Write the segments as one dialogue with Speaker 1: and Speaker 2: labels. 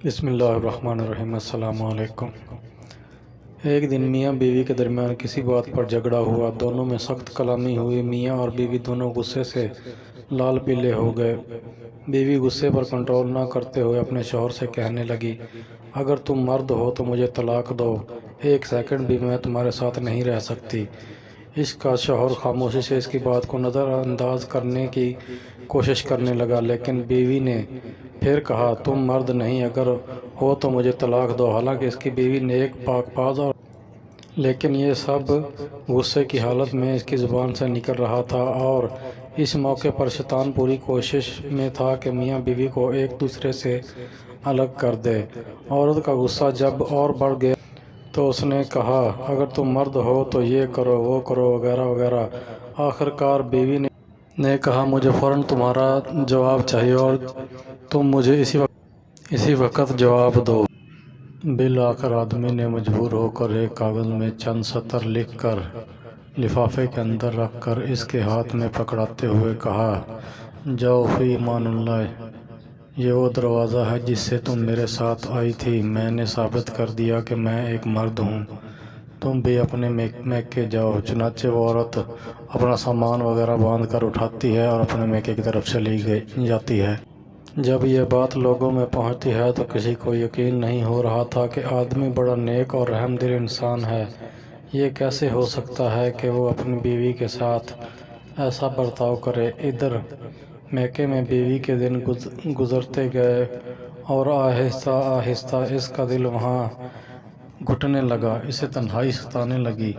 Speaker 1: بسم اللہ الرحمن الرحیم۔ السلام علیکم۔ ایک دن میاں بیوی کے درمیان کسی بات پر جھگڑا ہوا، دونوں میں سخت کلامی ہوئی۔ میاں اور بیوی دونوں غصے سے لال پیلے ہو گئے۔ بیوی غصے پر کنٹرول نہ کرتے ہوئے اپنے شوہر سے کہنے لگی، اگر تم مرد ہو تو مجھے طلاق دو، ایک سیکنڈ بھی میں تمہارے ساتھ نہیں رہ سکتی۔ اس کا شوہر خاموشی سے اس کی بات کو نظر انداز کرنے کی کوشش کرنے لگا، لیکن بیوی نے پھر کہا، تم مرد نہیں اگر ہو تو مجھے طلاق دو۔ حالانکہ اس کی بیوی نیک پاک باز اور لیکن یہ سب غصے کی حالت میں اس کی زبان سے نکل رہا تھا، اور اس موقع پر شیطان پوری کوشش میں تھا کہ میاں بیوی کو ایک دوسرے سے الگ کر دے۔ عورت کا غصہ جب اور بڑھ گیا تو اس نے کہا، اگر تم مرد ہو تو یہ کرو وہ کرو وغیرہ وغیرہ۔ آخر کار بیوی نے کہا، مجھے فوراً تمہارا جواب چاہیے اور تم مجھے اسی وقت جواب دو۔ بالآخر آدمی نے مجبور ہو کر ایک کاغذ میں چند سطر لکھ کر لفافے کے اندر رکھ کر اس کے ہاتھ میں پکڑاتے ہوئے کہا، جاؤ فی امان اللہ، یہ وہ دروازہ ہے جس سے تم میرے ساتھ آئی تھی۔ میں نے ثابت کر دیا کہ میں ایک مرد ہوں، تم بھی اپنے میکے جاؤ۔ چنانچہ وہ عورت اپنا سامان وغیرہ باندھ کر اٹھاتی ہے اور اپنے میکے کی طرف چلی جاتی ہے۔ جب یہ بات لوگوں میں پہنچتی ہے تو کسی کو یقین نہیں ہو رہا تھا کہ آدمی بڑا نیک اور رحم دل انسان ہے۔ یہ کیسے ہو سکتا ہے کہ وہ اپنی بیوی کے ساتھ ایسا برتاؤ کرے۔ ادھر میکے میں بیوی کے دن گزرتے گئے اور آہستہ آہستہ اس کا دل وہاں گھٹنے لگا، اسے تنہائی ستانے لگی۔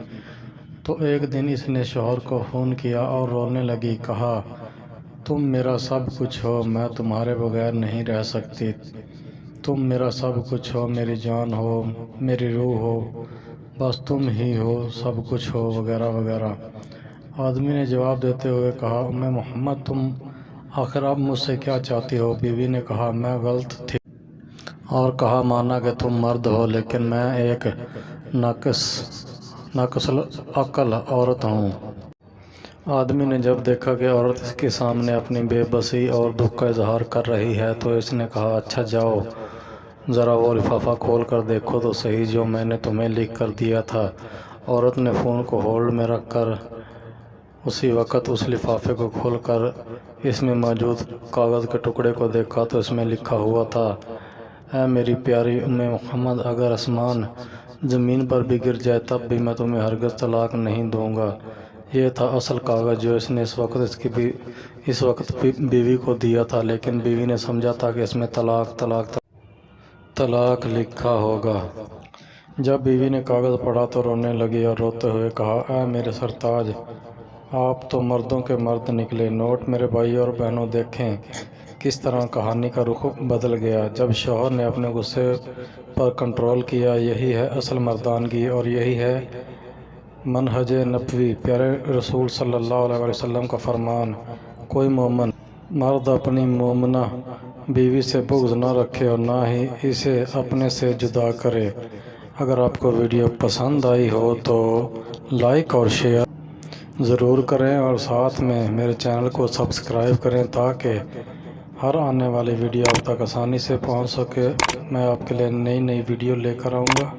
Speaker 1: تو ایک دن اس نے شوہر کو فون کیا اور رونے لگی، کہا، تم میرا سب کچھ ہو، میں تمہارے بغیر نہیں رہ سکتی، تم میرا سب کچھ ہو، میری جان ہو، میری روح ہو، بس تم ہی ہو، سب کچھ ہو وغیرہ وغیرہ۔ آدمی نے جواب دیتے ہوئے کہا، ام محمد، تم آخر اب مجھ سے کیا چاہتی ہو؟ بیوی نے کہا، میں غلط تھی اور کہا مانا کہ تم مرد ہو، لیکن میں ایک ناقص العقل عورت ہوں۔ آدمی نے جب دیکھا کہ عورت اس کے سامنے اپنی بے بسی اور دکھ کا اظہار کر رہی ہے تو اس نے کہا، اچھا جاؤ ذرا وہ لفافہ کھول کر دیکھو تو صحیح جو میں نے تمہیں لکھ کر دیا تھا۔ عورت نے فون کو ہولڈ میں رکھ کر اسی وقت اس لفافے کو کھول کر اس میں موجود کاغذ کے ٹکڑے کو دیکھا تو اس میں لکھا ہوا تھا، اے میری پیاری ام محمد، اگر آسمان زمین پر بھی گر جائے تب بھی میں تمہیں ہرگز طلاق نہیں دوں گا۔ یہ تھا اصل کاغذ جو اس نے اس وقت بیوی کو دیا تھا، لیکن بیوی نے سمجھا تھا کہ اس میں طلاق لکھا ہوگا۔ جب بیوی نے کاغذ پڑھا تو رونے لگی اور روتے ہوئے کہا، اے میرے سرتاج، آپ تو مردوں کے مرد نکلے۔ نوٹ میرے بھائی اور بہنوں، دیکھیں کس طرح کہانی کا رخ بدل گیا جب شوہر نے اپنے غصے پر کنٹرول کیا۔ یہی ہے اصل مردانگی اور یہی ہے منہج نبوی، پیارے رسول صلی اللہ علیہ وسلم کا فرمان۔ کوئی مومن مرد اپنی مومنہ بیوی سے بغض نہ رکھے اور نہ ہی اسے اپنے سے جدا کرے۔ اگر آپ کو ویڈیو پسند آئی ہو تو لائک اور شیئر ضرور کریں اور ساتھ میں میرے چینل کو سبسکرائب کریں تاکہ ہر آنے والی ویڈیو آپ تک آسانی سے پہنچ سکے۔ میں آپ کے لیے نئی ویڈیو لے کر آؤں گا۔